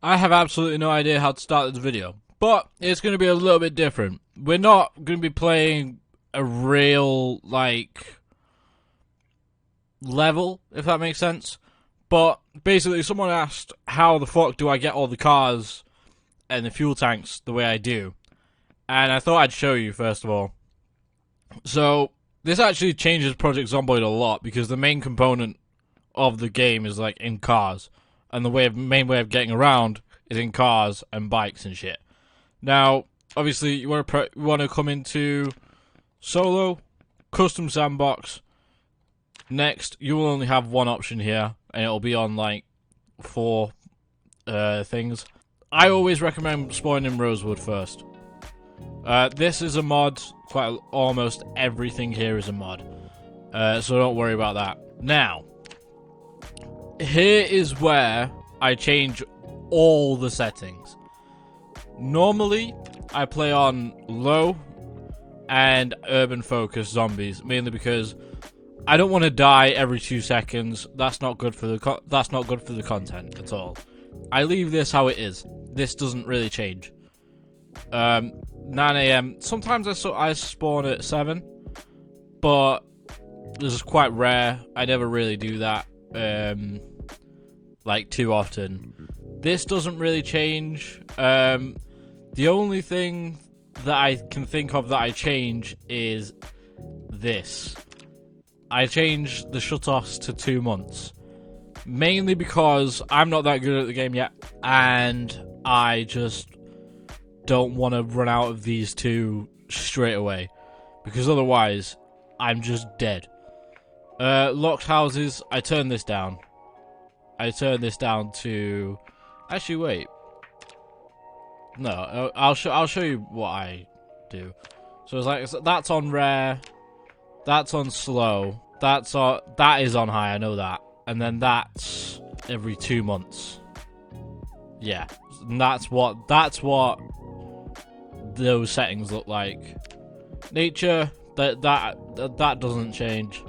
I have absolutely no idea how to start this video, but it's going to be a little bit different. We're not going to be playing a real, level, if that makes sense. But basically, someone asked, how the fuck do I get all the cars and the fuel tanks the way I do? And I thought I'd show you, first of all. So, this actually changes Project Zomboid a lot, because the main component of the game is, in cars. And the main way of getting around is in cars and bikes and shit. Now, obviously, you want to come into solo, custom sandbox. Next, you will only have one option here, and it'll be on 4 things. I always recommend spawning in Rosewood first. This is a mod. Almost everything here is a mod, so don't worry about that. Now, here is where I change all the settings. Normally, I play on low and urban focus zombies, mainly because I don't want to die every 2 seconds. That's not good for the content at all. I leave this how it is. This doesn't really change. 9 AM. Sometimes I spawn at 7, but this is quite rare. I never really do that. Too often. This doesn't really change. The only thing that I can think of that I change is this. I changed the shutoffs to 2 months. Mainly because I'm not that good at the game yet, and I just don't want to run out of these 2 straight away. Because otherwise, I'm just dead. Locked houses, I turn this down. I turn this down to... Actually, wait. No, I'll show you what I do. So it's that's on rare, that's on slow, that is on high, I know that. And then that's every 2 months. Yeah. And that's what those settings look like. Nature, that doesn't change.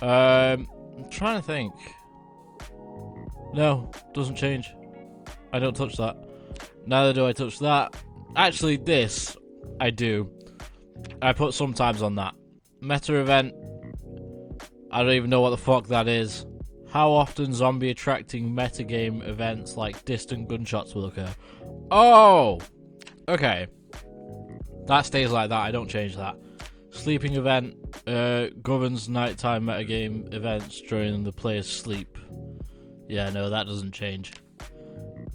I'm trying to think. No, doesn't change. I don't touch that. Neither do I touch that. Actually, this I do. I put sometimes on that. Meta event. I don't even know what the fuck that is. How often zombie attracting metagame events like distant gunshots will occur? Oh! Okay. That stays like that. I don't change that. Sleeping event governs nighttime metagame events during the player's sleep. Yeah, no, that doesn't change.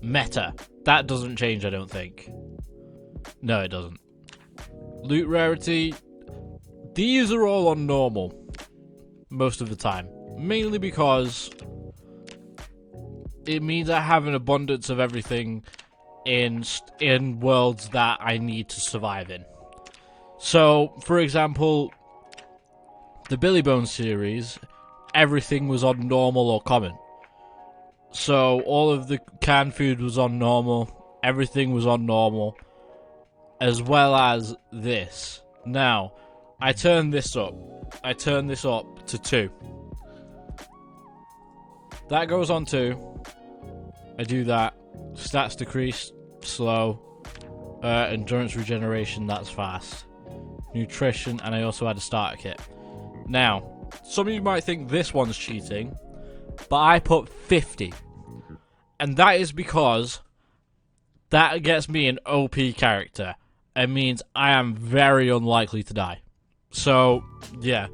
Meta. That doesn't change, I don't think. No, it doesn't. Loot rarity. These are all on normal. Most of the time. Mainly because it means I have an abundance of everything in worlds that I need to survive in. So, for example, the Billy Bones series, everything was on normal or common. So, all of the canned food was on normal, everything was on normal, as well as this. Now, I turn this up. I turn this up to 2. That goes on 2. I do that. Stats decrease, slow. Endurance regeneration, that's fast. Nutrition, and I also add a starter kit. Now, some of you might think this one's cheating, but I put 50. And that is because that gets me an OP character. It means I am very unlikely to die. So, yeah.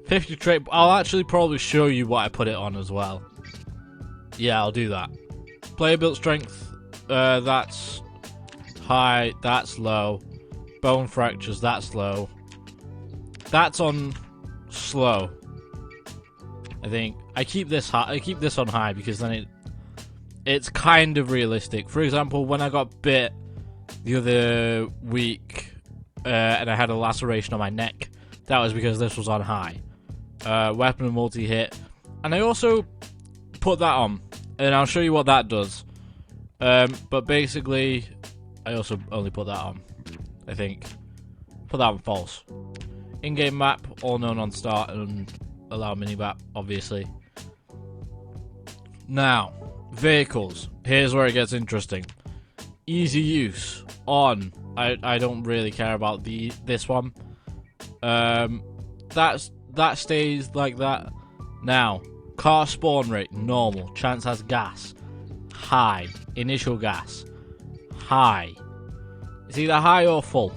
50 trait. I'll actually probably show you what I put it on as well. Yeah, I'll do that. Player built strength. That's high. That's low. Bone fractures. That's low. That's on slow. I think I keep this high. I keep this on high because then it's kind of realistic. For example, when I got bit the other week and I had a laceration on my neck, that was because this was on high. Weapon and multi-hit. And I also put that on, and I'll show you what that does. But basically, I also only put that on, I think. Put that on false. In-game map, all known on start, and allow mini-map, obviously. Now, Vehicles. Here's where it gets interesting. Easy use. On. I don't really care about this one. That stays like that. Now, car spawn rate, normal. Chance has gas, high. Initial gas, high. It's either high or full.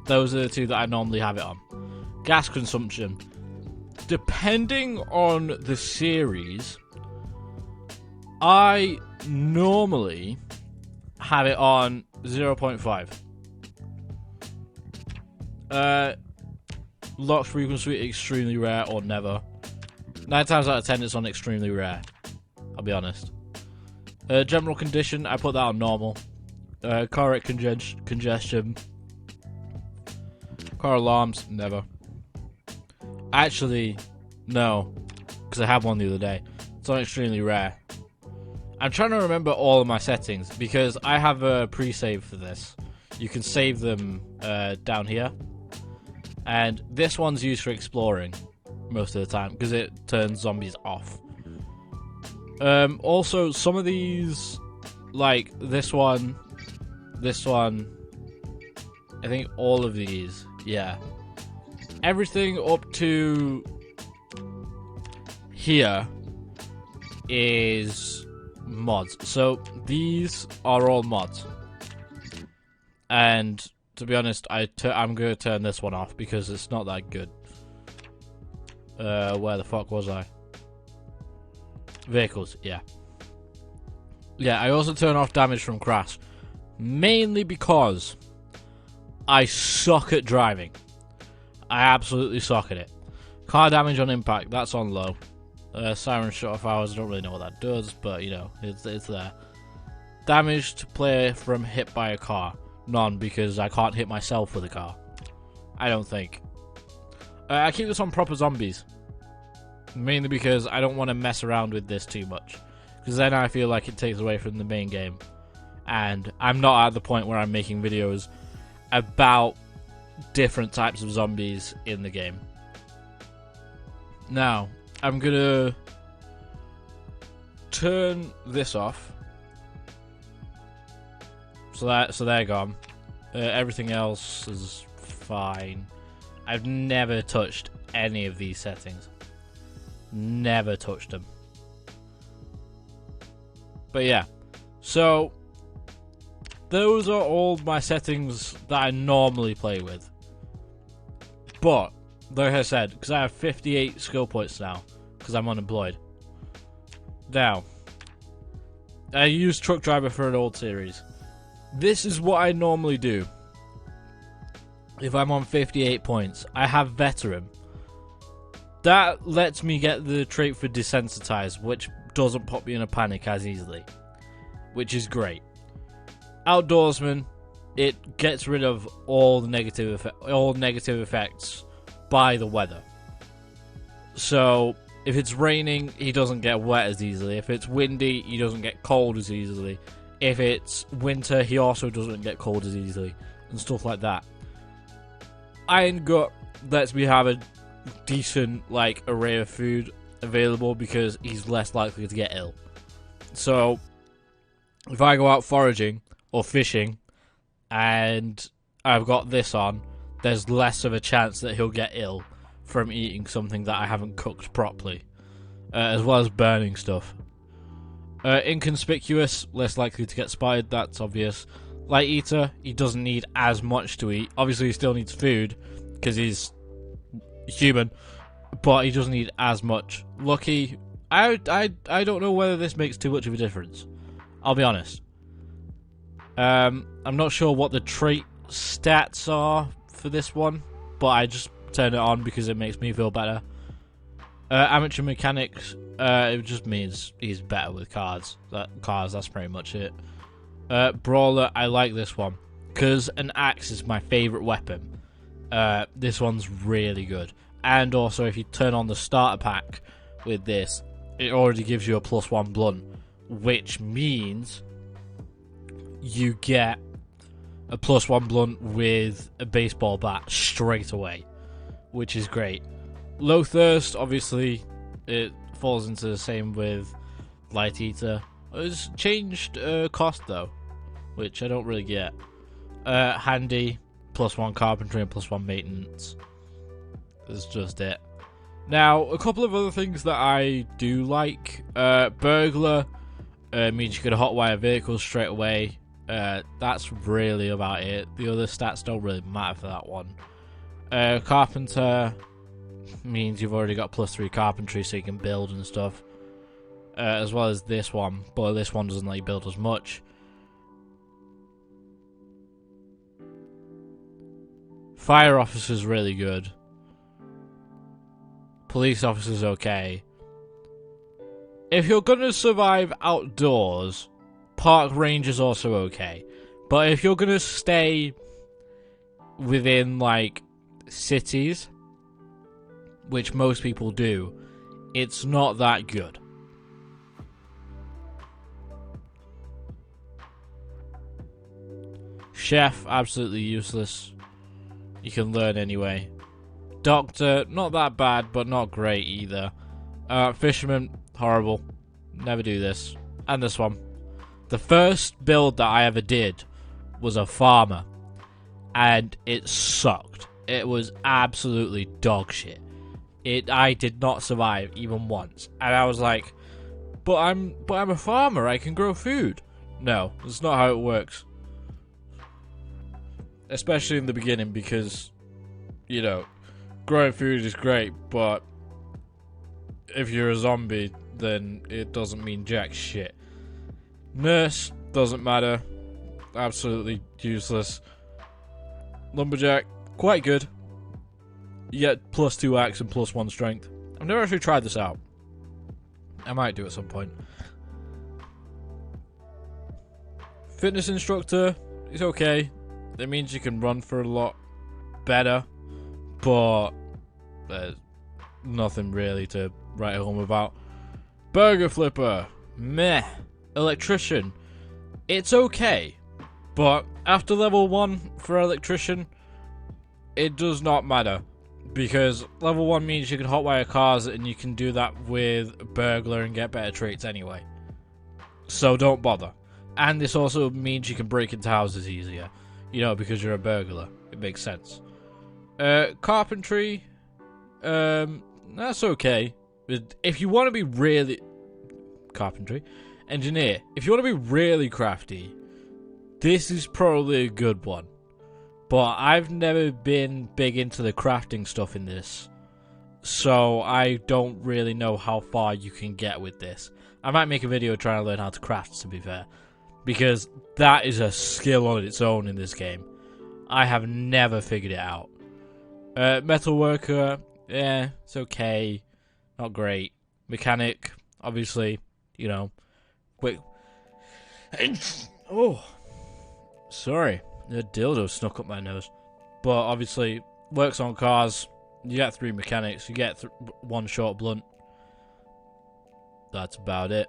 Those are the two that I normally have it on. Gas consumption, depending on the series, I normally have it on 0.5. Lock frequency, extremely rare or never. 9 times out of 10 it's on extremely rare, I'll be honest. General condition, I put that on normal. Car wreck congestion. Car alarms, never. Actually, no, because I had one the other day. It's on extremely rare. I'm trying to remember all of my settings because I have a pre-save for this. You can save them down here. And this one's used for exploring most of the time because it turns zombies off. Also, some of these, like this one, I think all of these, yeah. Everything up to here is mods. So these are all mods. And to be honest, I'm going to turn this one off because it's not that good. Where the fuck was I? Vehicles, yeah. Yeah, I also turn off damage from crash. Mainly because I suck at driving. I absolutely suck at it. Car damage on impact, that's on low. Siren shut off hours, I don't really know what that does, but you know, it's there. Damage to player from hit by a car. None, because I can't hit myself with a car. I don't think. I keep this on proper zombies. Mainly because I don't want to mess around with this too much. Because then I feel like it takes away from the main game. And I'm not at the point where I'm making videos about different types of zombies in the game. Now, I'm gonna turn this off. So they're gone. Everything else is fine. I've never touched any of these settings. Never touched them. But yeah, so those are all my settings that I normally play with. But, like I said, because I have 58 skill points now, because I'm unemployed. Now, I use truck driver for an old series. This is what I normally do. If I'm on 58 points, I have veteran. That lets me get the trait for desensitized, which doesn't put me in a panic as easily, which is great. Outdoorsman, it gets rid of all the negative effects by the weather. So if it's raining, he doesn't get wet as easily. If it's windy, he doesn't get cold as easily. If it's winter, he also doesn't get cold as easily, and stuff like that. Iron Gut lets me have a decent array of food available because he's less likely to get ill. So if I go out foraging or fishing and I've got this on, there's less of a chance that he'll get ill from eating something that I haven't cooked properly, as well as burning stuff. Inconspicuous, less likely to get spotted, that's obvious. Light Eater, he doesn't need as much to eat. Obviously he still needs food because he's human, but he doesn't need as much. Lucky, I don't know whether this makes too much of a difference. I'll be honest. I'm not sure what the trait stats are for this one, but I just turn it on because it makes me feel better. Amateur mechanics, it just means he's better with cars. That's pretty much it. Brawler, I like this one because an axe is my favourite weapon. This one's really good. And also, if you turn on the starter pack with this, it already gives you a +1 blunt, which means you get a +1 blunt with a baseball bat straight away, which is great. Low thirst, obviously, it falls into the same with Light eater. It's changed cost though, which I don't really get. Handy, +1 carpentry and +1 maintenance. That's just it. Now, a couple of other things that I do like. Burglar means you can hotwire vehicles straight away. That's really about it. The other stats don't really matter for that one. Carpenter means you've already got +3 carpentry, so you can build and stuff. As well as this one, but this one doesn't let you build as much. Fire officer's really good. Police officer's okay. If you're gonna survive outdoors, park ranger's also okay. But if you're gonna stay within, like, cities, which most people do, it's not that good. Chef, absolutely useless. You can learn anyway. Doctor, not that bad, but not great either. Fisherman, horrible. Never do this. And this one. The first build that I ever did was a farmer. And it sucked. It was absolutely dog shit. I did not survive even once. And I was like, but I'm a farmer, I can grow food. No, that's not how it works. Especially in the beginning, because, you know, growing food is great, but if you're a zombie, then it doesn't mean jack shit. Nurse, doesn't matter. Absolutely useless. Lumberjack, quite good. You get +2 axe and +1 strength. I've never actually tried this out. I might do at some point. Fitness instructor is okay. It means you can run for a lot better, but there's nothing really to write home about. Burger flipper, meh. Electrician, it's okay, but after level 1 for electrician, it does not matter, because level 1 means you can hotwire cars, and you can do that with burglar and get better traits anyway. So don't bother. And this also means you can break into houses easier. You know, because you're a burglar. It makes sense. Carpentry. That's okay. If you want to be really... Carpentry. Engineer. If you want to be really crafty, this is probably a good one. But I've never been big into the crafting stuff in this. So I don't really know how far you can get with this. I might make a video trying to learn how to craft, to be fair. Because that is a skill on its own in this game. I have never figured it out. Metal worker, yeah, it's okay. Not great. Mechanic, obviously, you know. Wait. Oh. Sorry. The dildo snuck up my nose. But obviously, works on cars. You get 3 mechanics. You get 1 short blunt. That's about it.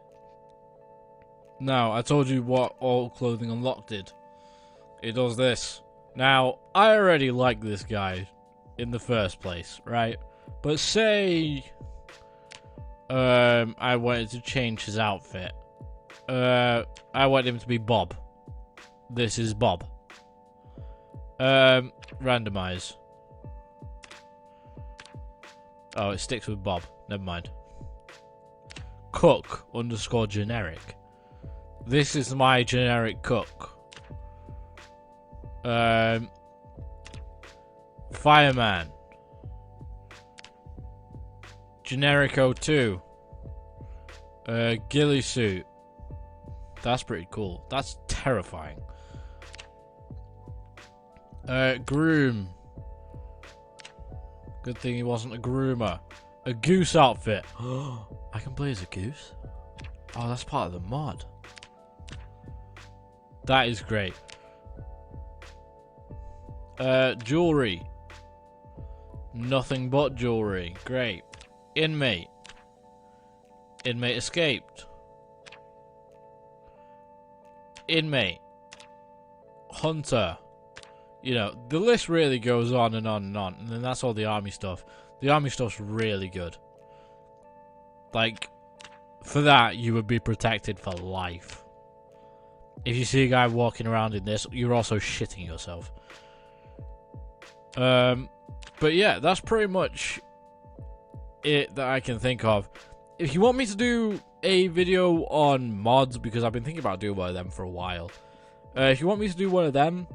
Now, I told you what all clothing unlocked did. It does this. Now, I already like this guy in the first place, right? But say I wanted to change his outfit. I want him to be Bob. This is Bob. Randomize. Oh, it sticks with Bob. Never mind. Cook _ generic. This is my generic cook. Fireman. Generic O2. Ghillie suit. That's pretty cool. That's terrifying. Groom. Good thing he wasn't a groomer. A goose outfit. I can play as a goose? Oh, that's part of the mod. That is great. Jewelry. Nothing but jewelry. Great. Inmate. Inmate escaped. Inmate. Hunter. You know, the list really goes on and on and on. And then that's all the army stuff. The army stuff's really good. Like, for that, you would be protected for life. If you see a guy walking around in this, you're also shitting yourself. But yeah, that's pretty much it that I can think of. If you want me to do a video on mods, because I've been thinking about doing one of them for a while. If you want me to do one of them,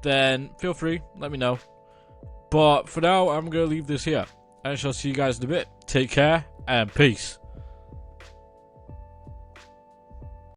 then feel free, let me know. But for now, I'm going to leave this here. I shall see you guys in a bit. Take care, and peace.